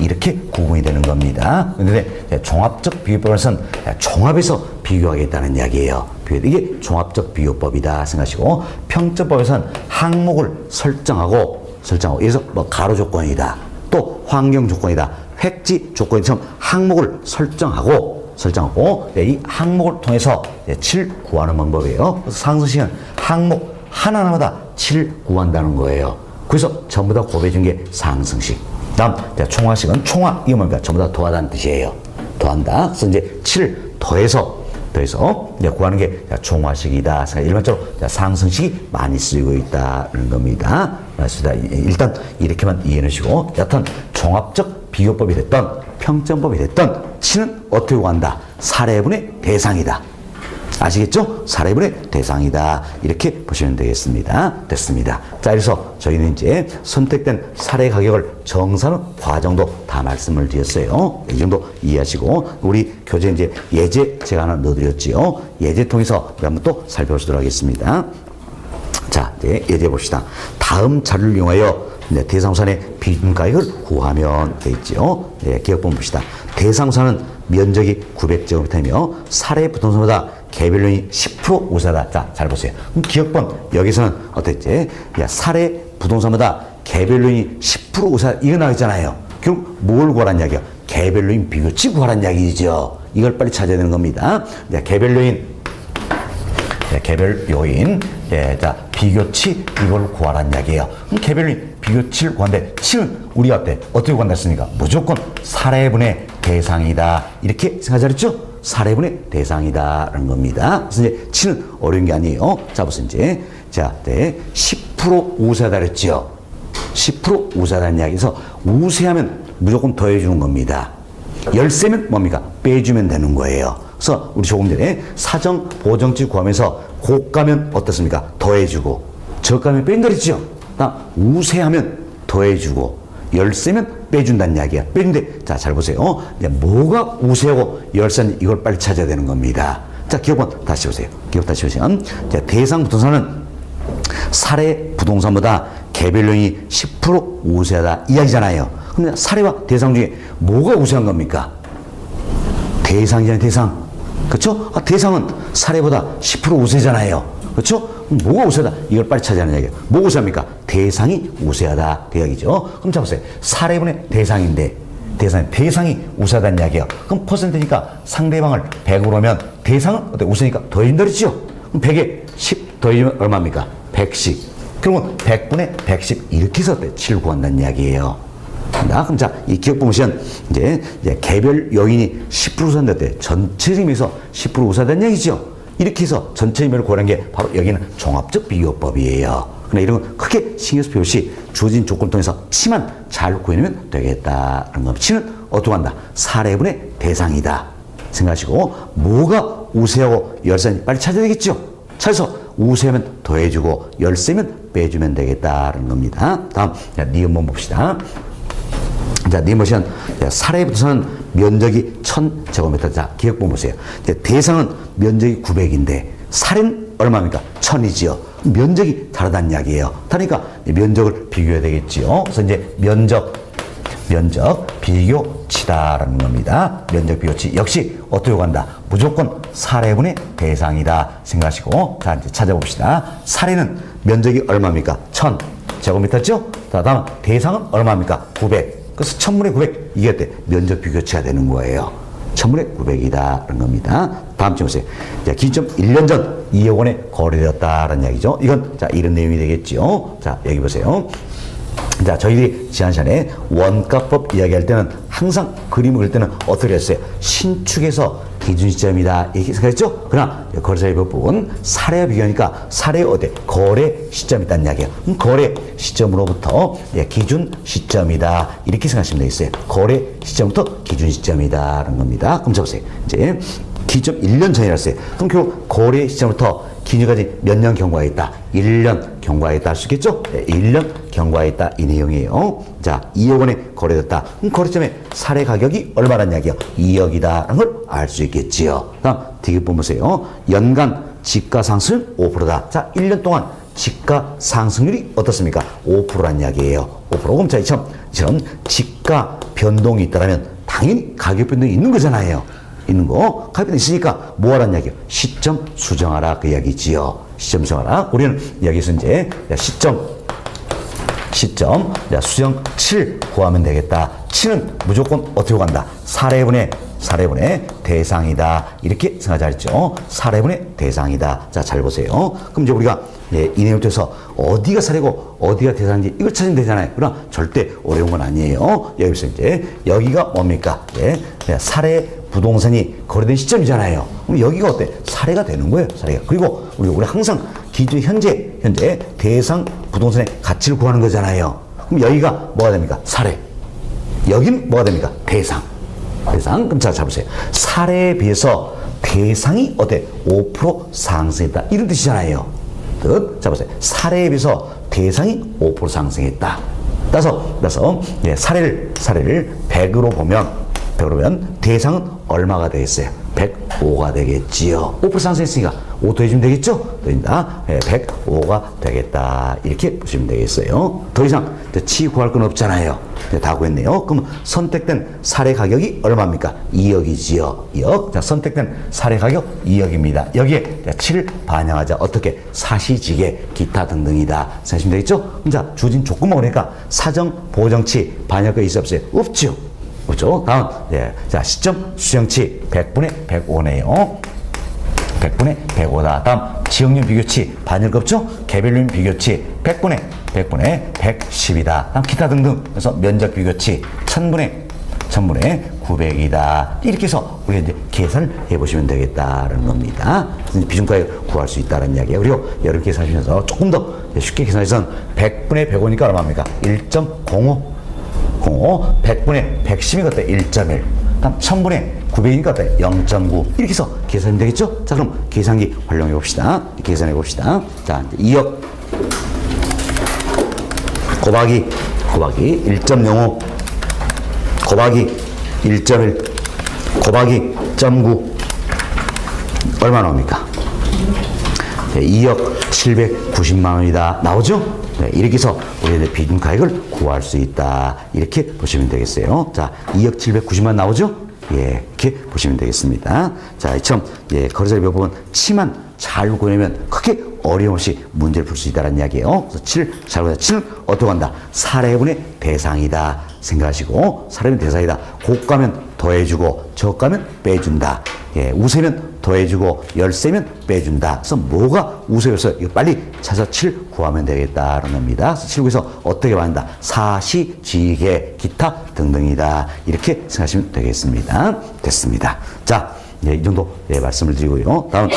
이렇게 구분이 되는 겁니다. 그런데 종합적 비교법에서는 종합해서 비교하겠다는 이야기예요. 이게 종합적 비교법이다 생각하시고, 평점법에서는 항목을 설정하고 예를 들어서 가로 조건이다, 또 환경 조건이다, 획지 조건처럼 항목을 설정하고 이 항목을 통해서 7 구하는 방법이에요. 그래서 상승식은 항목 하나하나마다 7 구한다는 거예요. 그래서 전부 다 곱해 준 게 상승식. 다음 총화식은 이거 뭡니까? 전부 다 더하다는 뜻이에요. 더한다. 그래서 이제 7 더해서 구하는 게 총화식이다. 일반적으로 상승식이 많이 쓰이고 있다는 겁니다. 그래서 일단 이렇게만 이해해 주시고, 여튼 종합적 비교법이 됐던 평점법이 됐던 치는 어떻게 구한다? 사례분의 대상이다. 아시겠죠? 사례분의 대상이다. 이렇게 보시면 되겠습니다. 됐습니다. 자, 그래서 저희는 이제 선택된 사례 가격을 정산하는 과정도 다 말씀을 드렸어요. 이 정도 이해하시고, 우리 교재 이제 예제 제가 하나 넣어드렸지요. 예제 통해서 한번 또 살펴보도록 하겠습니다. 자, 이제 예제 봅시다. 다음 자료를 이용하여 대상우산의 비중 가격을 구하면 되겠죠. 기억본 봅시다. 대상우산은 면적이 900제곱미터이며 사례 부동산보다 개별요인이 10% 우세하다. 자, 잘 보세요. 그럼 기억본 여기서는 어땠지? 사례 부동산보다 개별요인이 10% 우세하다. 이거 나와있잖아요. 그럼 뭘 구하라는 이야기야? 개별요인 비교치 구하라는 이야기죠. 이걸 빨리 찾아야 되는 겁니다. 개별요인 자, 비교치 이걸 구하라는 이야기예요. 그럼 개별요인 비교치를 구하는데 치는 우리가 어떻게 구한다 했습니까? 무조건 사례분의 대상이다. 이렇게 생각하셨죠? 사례분의 대상이다라는 겁니다. 그래서 이제 치는 어려운 게 아니에요. 자, 보세요. 이제 10% 우세하다 그랬죠. 10% 우세하다는 이야기에서 우세하면 무조건 더해주는 겁니다. 열세면 뭡니까? 빼주면 되는 거예요. 그래서 우리 조금 전에 사정 보정치 구하면서 고가면 어떻습니까? 더해주고 저가면 뺀다 그랬죠. 다음 우세하면 더해주고 열세면 빼준다는 이야기야. 빼준데 자, 잘 보세요. 이제 뭐가 우세하고 열세인지 이걸 빨리 찾아야 되는 겁니다. 자, 기억번 다시 보세요. 기억 다시 보시면 자, 대상 부동산은 사례 부동산보다 개별령이 10% 우세하다 이야기잖아요. 근데 사례와 대상 중에 뭐가 우세한 겁니까? 대상이잖아요, 대상. 그렇죠? 대상은 사례보다 10% 우세잖아요. 그렇죠? 뭐가 우세하다? 이걸 빨리 찾아내는 이야기예요. 뭐가 우세합니까? 대상이 우세하다 그 이야기죠. 그럼 자 보세요. 사례분의 대상인데 대상이 우세하다는 이야기예요. 그럼 퍼센트니까 상대방을 100으로 하면 대상은 어때? 우세니까 더해준다 그랬죠? 그럼 100에 10 더해주면 얼마입니까? 110. 그러면 100분의 110 이렇게 해서 7 구한다는 이야기예요. 그럼 자, 이 기억 보시면 이제 개별 요인이 10% 우세한다 때 전체적인 면에서 10% 우세하다는 얘기죠. 이렇게 해서 전체적인 면을 구하는 게 바로 여기는 종합적 비교법이에요. 그러나 이런 건 크게 신경 쓸 필요 없이 주어진 조건을 통해서 치만 잘 구해내면 되겠다는 겁니다. 치는 어떻게 한다? 사례분의 대상이다 생각하시고 뭐가 우세하고 열세인지 빨리 찾아야 되겠죠. 찾아서 우세면 더해주고 열세면 빼주면 되겠다는 겁니다. 다음 니은번 봅시다. 자, 니은번 사례부터는 면적이 1000제곱미터. 자, 기억본 보세요. 대상은 면적이 900인데 사례는 얼마입니까? 1000이지요. 면적이 다르다는 이야기예요. 다르니까 면적을 비교해야 되겠지요. 그래서 이제 면적 비교치다라는 겁니다. 면적 비교치 역시 어떻게 간다? 무조건 사례분의 대상이다 생각하시고 자, 이제 찾아봅시다. 사례는 면적이 얼마입니까? 1000제곱미터죠? 다음 대상은 얼마입니까? 900. 그래서 1000분의 900 이게 어때? 면적 비교치가 되는 거예요. 1000분의 900이다라는 겁니다. 다음 주 보세요. 자, 기점 1년 전 2억 원에 거래되었다라는 이야기죠. 이건 자, 이런 내용이 되겠죠. 자, 여기 보세요. 자, 저희들이 지난 시간에 원가법 이야기할 때는 항상 그림을 그릴 때는 어떻게 했어요? 신축에서 기준 시점이다 이렇게 생각했죠? 그러나 거래사회법 부분 사례와 비교하니까 사례의 어디? 거래 시점이 있다는 이야기예요. 거래 시점으로부터 기준 시점이다 이렇게 생각하시면 되겠어요. 거래 시점부터 기준 시점이다라는 겁니다. 그럼 보세요. 이제 기점 1년 전이라 했어요. 그럼 결국 거래 시점부터 기준까지 몇 년 경과했다? 1년 경과했다 할 수 있겠죠? 네, 1년 경과했다 이 내용이에요. 자, 2억 원에 거래됐다. 그럼 거래점에 사례 가격이 얼마란 이야기요? 2억이다라는 걸 알 수 있겠지요. 다음 디귿번 보세요. 연간 지가 상승 5%다. 자, 1년 동안 지가 상승률이 어떻습니까? 5%란 이야기예요. 5%. 그럼 자, 이처럼 지가 변동이 있다면 당연히 가격 변동이 있는 거잖아요. 있는 거 가격이 있으니까 뭐 하라는 이야기예요? 시점 수정하라 그 이야기지요. 시점 수정하라. 우리는 여기서 이제 시점 수정 7 구하면 되겠다. 7은 무조건 어떻게 간다? 사례분의 대상이다 이렇게 생각하죠. 사례분의 대상이다. 자, 잘 보세요. 그럼 이제 우리가 이 내용을 통해서 어디가 사례고 어디가 대상인지 이걸 찾으면 되잖아요. 그러나 절대 어려운 건 아니에요. 여기서 이제 여기가 뭡니까? 사례 부동산이 거래된 시점이잖아요. 그럼 여기가 어때? 사례가 되는 거예요. 사례가. 그리고 우리 항상 기준 현재 대상 부동산의 가치를 구하는 거잖아요. 그럼 여기가 뭐가 됩니까? 사례. 여기는 뭐가 됩니까? 대상. 그럼 자, 보세요. 사례에 비해서 대상이 어때? 5% 상승했다. 이런 뜻이잖아요. 자, 보세요. 사례에 비해서 대상이 5% 상승했다. 따라서 사례를 100으로 보면 대상은 얼마가 되겠어요? 105가 되겠지요. 5% 상승했으니까 5 더해주면 되겠죠? 더해준다. 105가 되겠다. 이렇게 보시면 되겠어요. 더 이상 치 구할 건 없잖아요. 다 구했네요. 그럼 선택된 사례 가격이 얼마입니까? 2억이지요. 2억. 자, 선택된 사례 가격 2억입니다. 여기에 7을 반영하자. 어떻게? 사시지계, 기타 등등이다. 생각하시면 되겠죠? 그럼 자, 주어진 조건만 보니까 사정, 보정치 반영할 거 있어 없어요? 없죠. 그렇죠? 다음, 자, 시점 수정치 100분의 105네요. 100분의 105다. 다음, 지역률 비교치 반영할 거 없죠? 개별률 비교치 100분의 110이다. 다음, 기타 등등. 그래서 면적 비교치 1000분의 900이다. 이렇게 해서 우리가 이제 계산을 해보시면 되겠다는 겁니다. 비중가액을 구할 수 있다는 이야기예요. 그리고 여러 계산하시면서 조금 더 쉽게 계산해서 100분의 105니까 얼마입니까? 1.05. 100분의 110이니까 어때? 1.1. 다음 1000분의 900이니까 어때? 0.9. 이렇게 해서 계산이 되겠죠? 자, 그럼 계산기 활용해 봅시다. 계산해 봅시다. 자, 2억 곱하기 1.05 곱하기 1.1 곱하기 0.9 얼마 나옵니까? 네, 2억 790만 원이다. 나오죠? 네, 이렇게 해서 우리의 비중 가액을 구할 수 있다. 이렇게 보시면 되겠어요. 자, 2억 790만 나오죠? 예, 이렇게 보시면 되겠습니다. 자, 이처럼 예, 거래처리 묘법은 치만 잘 구해내면 크게 어려움 없이 문제를 풀 수 있다는 이야기예요. 그래서 7잘 구해서 7은 어떻게 한다? 사례분의 대상이다 생각하시고, 사례분의 대상이다. 곱가면 더해주고 적가면 빼준다. 예, 우세면 더해주고 열세면 빼준다. 그래서 뭐가 우세여서 이거 빨리 찾아서 7 구하면 되겠다는 겁니다. 7 구해서 어떻게 받는다? 사시, 지계, 기타 등등이다. 이렇게 생각하시면 되겠습니다. 됐습니다. 자, 예, 이 정도 예, 말씀을 드리고요. 다음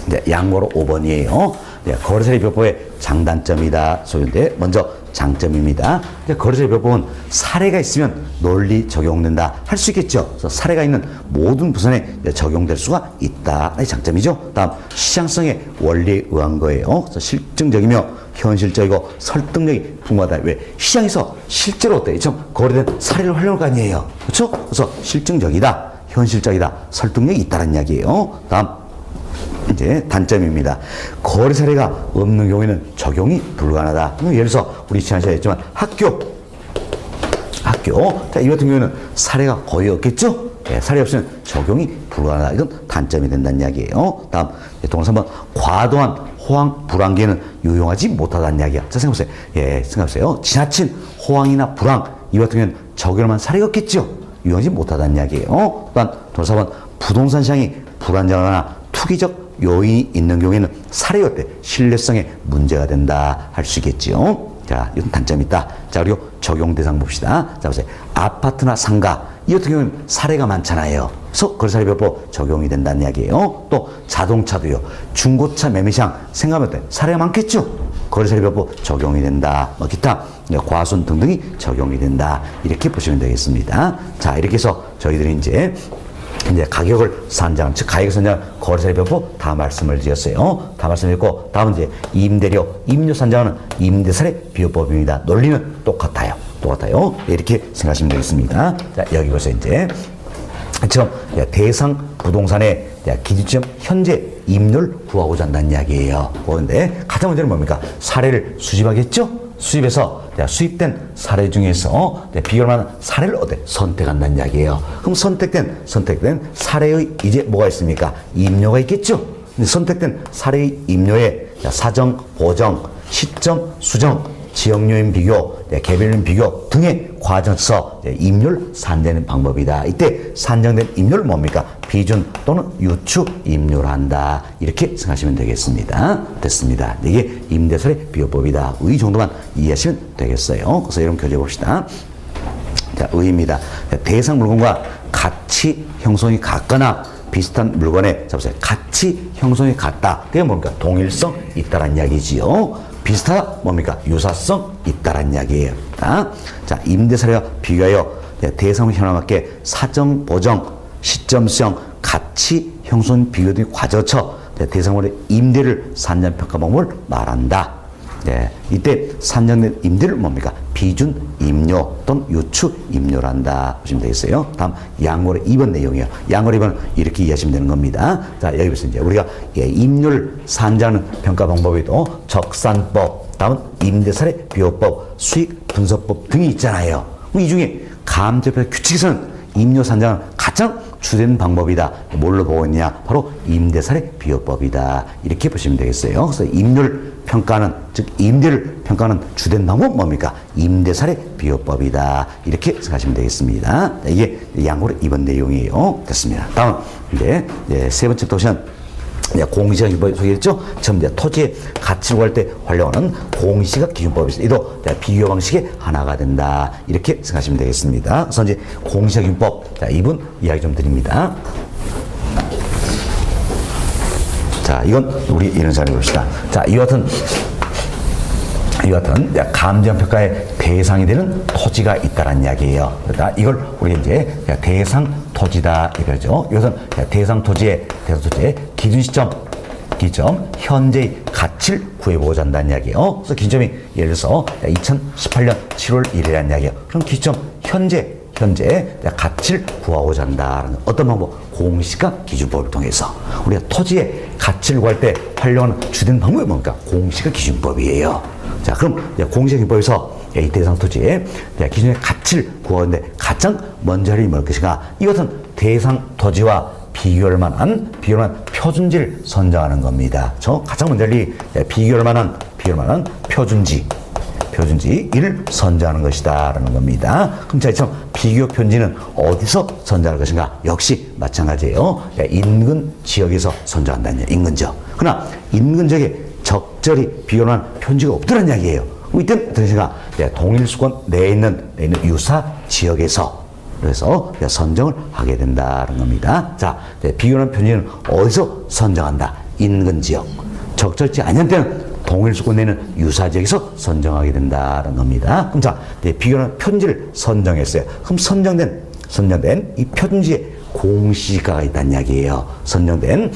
네, 양보로 5번이에요. 네, 거래처리 묘법의 장단점이다. 소인데 먼저 장점입니다. 거래처리 묘법은 사례가 있으면 논리 적용된다 할 수 있겠죠. 그래서 사례가 있는 모든 부선에 적용될 수가 있다. 장점이죠. 다음 시장성의 원리에 의한 거예요. 그래서 실증적이며 현실적이고 설득력이 풍부하다. 왜? 시장에서 실제로 어때요? 좀 거래된 사례를 활용할 거 아니에요. 그렇죠? 그래서 실증적이다, 현실적이다, 설득력이 있다는 이야기예요. 다음 이제 단점입니다. 거래 사례가 없는 경우에는 적용이 불가능하다. 예를 들어서 우리 지난 시간에 했지만 학교. 자, 이 같은 경우에는 사례가 거의 없겠죠? 네, 사례 없으면 적용이 불가능하다. 이건 단점이 된다는 이야기예요. 다음 동사 3번 과도한 호황, 불황기에는 유용하지 못하다는 이야기야. 자, 생각해보세요. 예, 생각해보세요. 지나친 호황이나 불황, 이 같은 경우에는 적용할 사례가 없겠죠? 유용하지 못하다는 이야기예요. 또한 동사 4번 부동산 시장이 불안정하거나 투기적 요인이 있는 경우에는 사례 어때? 신뢰성에 문제가 된다 할 수 있겠지요. 자, 이건 단점이 있다. 자, 그리고 적용 대상 봅시다. 자, 보세요. 아파트나 상가 이 같은 경우는 사례가 많잖아요. 그래서 거래사례 묘법 적용이 된다는 이야기예요. 또 자동차도요. 중고차 매매시장 생각하면 어때? 사례가 많겠죠. 거래사례 묘법 적용이 된다. 뭐 기타 과손 등등이 적용이 된다. 이렇게 보시면 되겠습니다. 자, 이렇게 해서 저희들이 이제 가격을 산정, 즉 가격 산정, 거래사례 묘법 다 말씀을 드렸어요. 다 말씀드렸고, 다음은 이제 임대료, 임료 산정은 임대사례 비교법입니다. 논리는 똑같아요. 이렇게 생각하시면 되겠습니다. 자, 여기 보세요. 이제 처음 대상 부동산의 기준점 현재 임료를 구하고자 한다는 이야기예요. 그런데 가장 문제는 뭡니까? 사례를 수집하겠죠? 수입해서 수입된 사례 중에서 비교할 만한 사례를 선택한다는 이야기예요. 그럼 선택된 사례의 이제 뭐가 있습니까? 임료가 있겠죠? 근데 선택된 사례의 임료에 사정, 보정, 시점, 수정, 지역요인 비교, 개별요인 비교 등의 과정에서 임료를 산정하는 방법이다. 이때 산정된 임료를 뭡니까? 비준 또는 유추 임료를 한다. 이렇게 생각하시면 되겠습니다. 됐습니다. 이게 임대사례 비교법이다. 의 정도만 이해하시면 되겠어요. 그래서 이런 교재 봅시다. 자, 의입니다. 대상 물건과 가치 형성이 같거나 비슷한 물건에, 자 보세요. 가치 형성이 같다. 그게 뭡니까? 동일성 있다란 이야기지요. 비슷하다 뭡니까? 유사성 있다란 이야기예요. 자, 임대사례와 비교하여 대상 현황에 맞게 사정, 보정, 시점 수정, 가치 형성 비교 등의 과정처 대상물의 임대를 산정 평가 방법을 말한다. 네, 이때 산정된 임대를 뭡니까? 비준 임료 또는 유추 임료란다 보시면 되겠어요. 다음 양거래 2번 내용이에요. 양거래 2번은 이렇게 이해하시면 되는 겁니다. 자, 여기 보세요. 이제 우리가 임료를 산정하는 평가 방법에도 적산법, 다음은 임대사례 비교법, 수익 분석법 등이 있잖아요. 이 중에 감정평가 규칙에서는 임료 산정은 가장 주된 방법이다. 뭘로 보고 있냐? 바로 임대사례 비교법이다. 이렇게 보시면 되겠어요. 그래서 임료를 평가하는, 즉 임대를 평가하는 주된 방법 뭡니까? 임대사례 비교법이다. 이렇게 생각하시면 되겠습니다. 이게 양고래 2번 내용이에요. 됐습니다. 다음 이제 세 번째 도시는 공시각 기준법이 소개했죠. 처음 토지의 가치를 구할 때 활용하는 공시각 기준법이 있어요. 이도 비교 방식의 하나가 된다. 이렇게 생각하시면 되겠습니다. 그래서 이제 공시각 기준법, 자, 이분 이야기 좀 드립니다. 자, 이건 우리 이런 사례 봅시다. 자, 이와 같은 감정평가의 대상이 되는 토지가 있다는 이야기예요. 그러니까 이걸 우리 이제 대상 토지다 이거죠. 이것은 대상 토지의 기준 시점 기점, 현재의 가치를 구해보고자 한다는 이야기예요. 그래서 기점이 예를 들어서 2018년 7월 1일이라는 이야기예요. 그럼 기점, 현재 가치를 구하고자 한다는 어떤 방법? 공시가 기준법을 통해서 우리가 토지의 가치를 구할 때 활용하는 주된 방법이 뭡니까? 공시가 기준법이에요. 자, 그럼 공시가 기준법에서 이 대상 토지의 기준의 가치를 구하는데 가장 먼저 할 일이 뭘 것인가? 이것은 대상 토지와 비교할 만한 표준지를 선정하는 겁니다. 가장 먼저 할 일이 비교할 만한 표준지를 선정하는 것이다 라는 겁니다. 그럼 자, 이처럼 비교 표준지는 어디서 선정할 것인가? 역시 마찬가지예요. 인근 지역에서 선정한다는 얘기예요. 인근 지역. 그러나 인근 지역에 적절히 비교할 만한 표준지가 없더란 이야기예요. 이때는 어떤 것인가? 동일수권 내에 있는 유사 지역에서 그래서 선정을 하게 된다는 겁니다. 자, 비교하는 표준지는 어디서 선정한다? 인근 지역. 적절치 않은 때는 동일수권 내는 유사지역에서 선정하게 된다는 겁니다. 그럼 자, 비교하는 표준지를 선정했어요. 그럼 선정된 이 표준지에 공시지가가 있다는 이야기예요. 선정된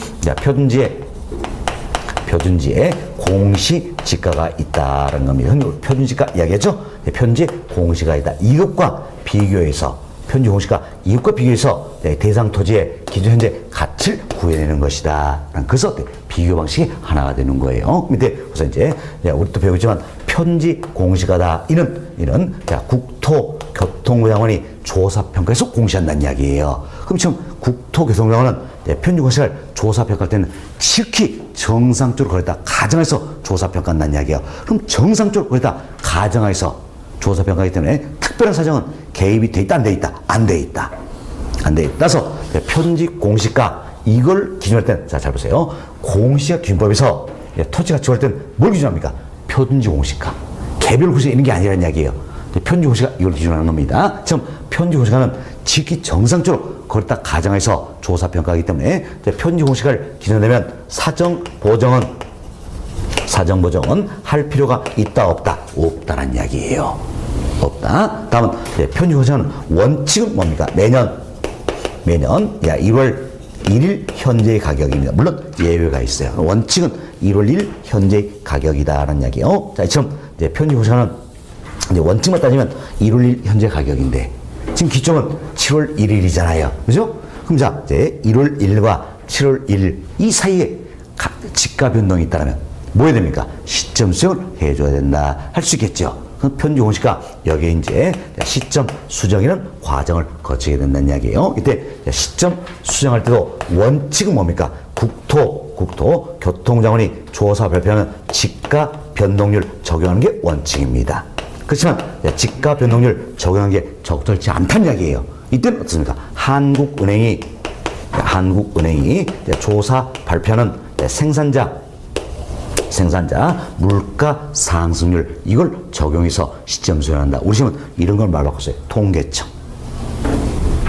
표준지에 공시지가가 있다는 겁니다. 표준지가 이야기했죠? 표준지에 공시가 있다. 이것과 비교해서 표준지 공시가 이것과 비교해서 대상 토지의 기준 현재 가치를 구해내는 것이다. 그래서 비교 방식이 하나가 되는 거예요. 밑에 우선 이제 우리 또 배우지만 표준지 공시가다. 이는 국토교통부장관이 조사평가에서 공시한다는 이야기예요. 그럼 지금 국토교통부장관은 표준지 공시를 조사평가할 때는 지극히 정상적으로 그랬다 가정해서 조사평가한다는 이야기예요. 그럼 정상적으로 그랬다 가정해서 조사평가하기 때문에 특별한 사정은 개입이 돼 있다, 안 돼 있다? 안 돼 있다. 안 돼 있다. 따라서 표준지 공시가 이걸 기준할 때는 자, 잘 보세요. 공시가 기준법에서 토지 가치 구할 때는 뭘 기준합니까? 표준지 공시가. 개별 공시가 있는 게 아니라는 이야기예요. 표준지 공시가 이걸 기준하는 겁니다. 지금 표준지 공시가는 지극히 정상적으로 그렇다 가정해서 조사평가하기 때문에 표준지 공시가를 기준하면 사정 보정은 할 필요가 있다, 없다? 없다는 이야기예요. 없다. 다음은 표준지 공시가는 원칙은 뭡니까? 매년 1월 1일 현재의 가격입니다. 물론 예외가 있어요. 원칙은 1월 1일 현재의 가격이다라는 이야기예요. 자, 이처럼 표준지 공시가는 원칙만 따지면 1월 1일 현재 가격인데 지금 기점은 7월 1일이잖아요. 그죠? 그럼 자, 이제 1월 1일과 7월 1일 이 사이에 지가 변동이 있다면 뭐 해야 됩니까? 시점 수정을 해줘야 된다. 할 수 있겠죠. 그럼 표준지 공시가 여기에 이제 시점 수정이라는 과정을 거치게 된다는 이야기예요. 이때 시점 수정할 때도 원칙은 뭡니까? 국토교통부장관이 조사 발표하는 지가 변동률 적용하는 게 원칙입니다. 그렇지만 지가 변동률 적용하는 게 적절치 않다는 이야기예요. 이때는 어떻습니까? 한국은행이 조사 발표하는 생산자 물가 상승률 이걸 적용해서 시점 수정한다. 우리 지금 이런 걸 말로 바꿨어요. 통계청.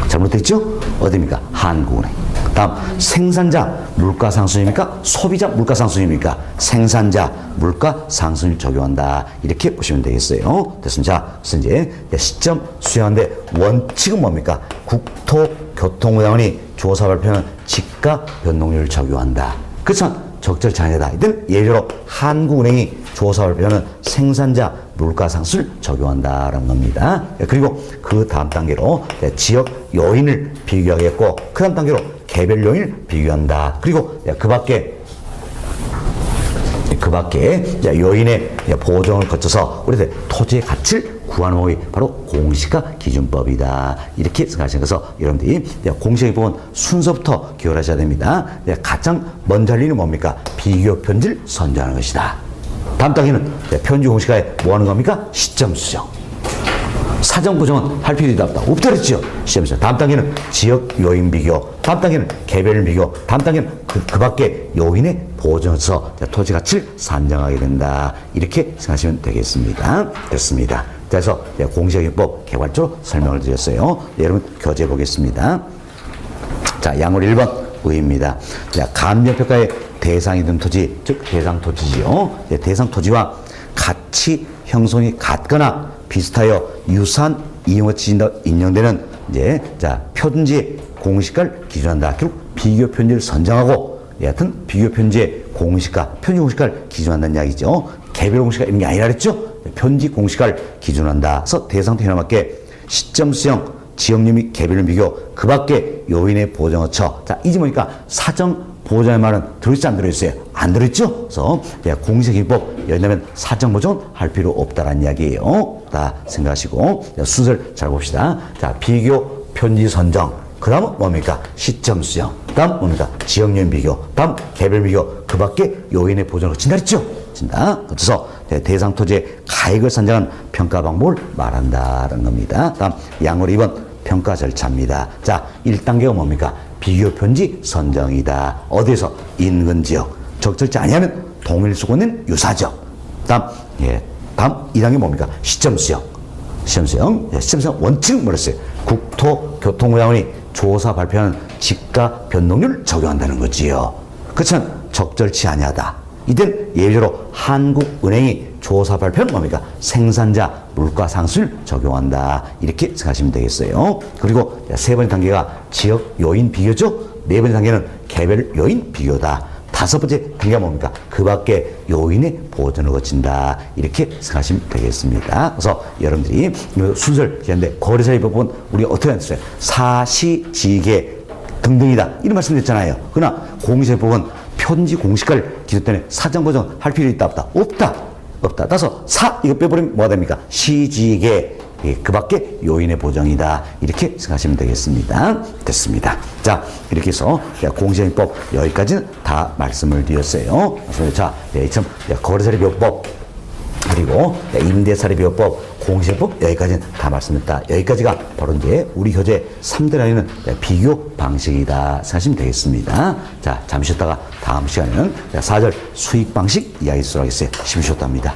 잘못됐죠? 어디입니까? 한국은행. 다음 생산자 물가 상승입니까? 소비자 물가 상승입니까? 생산자 물가 상승률 적용한다. 이렇게 보시면 되겠어요. 됐습니다. 자, 그래서 이제 시점 수정하는데 원칙은 뭡니까? 국토교통부장관이 조사 발표하는 지가 변동률을 적용한다. 그렇지만 적절치 않다. 이때는 예를 들어 한국은행이 조사 발표하는 생산자 물가 상승을 적용한다라는 겁니다. 그리고 그 다음 단계로 지역 요인을 비교하겠고 그 다음 단계로 개별 요인을 비교한다. 그리고 그 밖에 요인의 보정을 거쳐서 우리들 토지의 가치를 구하는 방법이 바로 공시가 기준법이다. 이렇게 생각하시는 것서 여러분들이 공시의 부분 순서부터 기억하셔야 됩니다. 가장 먼저 할 일은 뭡니까? 비교 편지를 선정하는 것이다. 다음 단계는 편지 공시가에 뭐 하는 겁니까? 시점 수정. 사정 보정은 할 필요도 없다. 없다 그랬죠? 시점 수정. 다음 단계는 지역 요인 비교. 다음 단계는 개별 비교. 다음 단계는 그 밖에 요인의 보정에서 토지 가치를 산정하게 된다. 이렇게 생각하시면 되겠습니다. 됐습니다. 그래서 공시기법 개괄적으로 설명을 드렸어요. 여러분 교재 보겠습니다. 자, 양월 1번 의입니다. 자, 감정평가의 대상이 된 토지, 즉 대상 토지지요. 대상 토지와 가치 형성이 같거나 비슷하여 유사한 이용어치인다 인정되는 이제 자 표준지의 공시가를 기준한다. 결국 비교 편지를 선정하고 여하튼 비교 편지의 공시가, 편지 공시가를 기준한다는 이야기죠. 개별 공시가 이런 게 아니라 그랬죠. 편지 공시가를 기준한다. 그래서 대상도 현황 맞게 시점 수형, 지역류 및 개별률 비교, 그 밖에 요인의 보정어처. 자, 이제 보니까 사정 보정의 말은 들어있지 안 들어있어요? 안 들어있죠? 그래서 공시기법 열려면 사정 보정은 할 필요 없다라는 이야기예요. 다 생각하시고 순서를 잘 봅시다. 자, 비교, 편지 선정. 그 다음은 뭡니까? 시점 수형. 그 다음 뭡니까? 지역요인 비교. 다음 개별 비교. 그 밖에 요인의 보정을 거친다 그랬죠? 진다. 그래서 대상 토지의 가액을 산정한 평가 방법을 말한다는 겁니다. 다음 양으로 2번 평가 절차입니다. 자, 1단계가 뭡니까? 비교 편지 선정이다. 어디에서? 인근 지역. 적절치 아니하면 동일 수고는 유사적. 다음 2단계 뭡니까? 시점 수형. 시점 수형 원칙은 뭐랬어요? 국토교통부장관이 조사 발표하는 지가 변동률을 적용한다는 거지요. 그렇지만 적절치 아니하다. 이땐 예외로 한국은행이 조사 발표는 뭡니까? 생산자 물가 상승률 적용한다. 이렇게 생각하시면 되겠어요. 그리고 세 번째 단계가 지역 요인 비교죠. 네 번째 단계는 개별 요인 비교다. 다섯 번째 단계가 뭡니까? 그 밖에 요인의 보전을 거친다. 이렇게 생각하시면 되겠습니다. 그래서 여러분들이 순서를 기하는데 거래사례법은 우리가 어떻게 했어요? 사시지계 등등이다. 이런 말씀드렸잖아요. 그러나 공시사법은 편지 공시가를 기준 때문에 사정 보정 할 필요 있다 없다? 없다. 따라서 사 이거 빼버리면 뭐가 됩니까? 시지계 그 밖에 요인의 보정이다. 이렇게 생각하시면 되겠습니다. 됐습니다. 자, 이렇게 해서 공시행법 여기까지는 다 말씀을 드렸어요. 그래서 자, 이처럼 거래사례비호법 그리고 임대사례비호법, 공시행법 여기까지는 다 말씀드렸다. 여기까지가 바로 이제 우리 교재 3대 라인은 비교 방식이다 생각하시면 되겠습니다. 자, 잠시 쉬었다가 다음 시간에는 4절 수익 방식 이야기 수록 하겠어요. 쉬셨답니다.